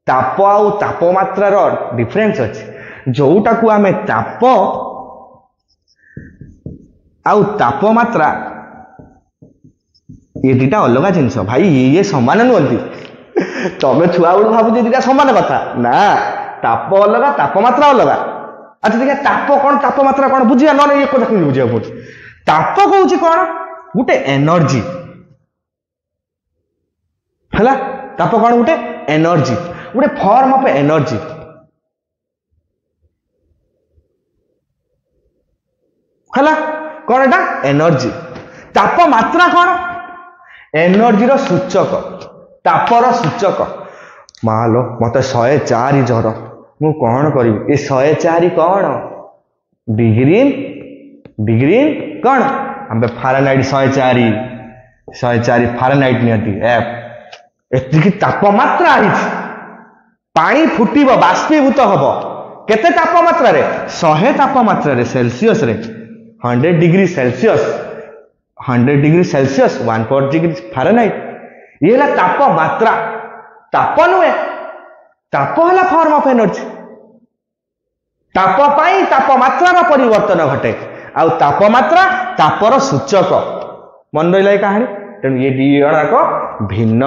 ताप आउ तापमात्रार डिफरेन्स अच्छे जोटा को आमे ताप आउ तापमात्रा ये दीटा अलग जिनस भाई ये समान नुहति तमें छुआ बेलू भावुच दीटा समान कथा ना ताप अलग तापमात्रा अलग। अच्छा देखिए ताप कौन तापमात्रा कौन बुझिया ना ये कथा बुझा पड़े ताप कौन कौन गोटे एनर्जी है ताप कौन गोटे एनर्जी गोटे फॉर्म ऑफ एनर्जी है कौन एटा एनर्जी। तापमात्रा कौन एनर्जी रो सूचक तापर सूचक मालो मत 104 जर मु कौन करी ये 104 कौन डिग्री डिग्री कौन हम फारेनहाइट 104 फारेनहाइट नियंती एति तापमात्रा पानी फुटिब बाष्पीभूत हम केते तापमात्रा रे 100 तापमात्रा रे सेल्सियस रे 100 degree Celsius 100 degree Celsius 1 degree Fahrenheit ये तापमात्रा ताप नुहे ताप है फॉर्म ऑफ एनर्जी ताप पाई तापमात्रा परिवर्तन घटे आ तापमात्रा तापर सूचक मन रहा कहानी तेणु ये दिजक भिन्न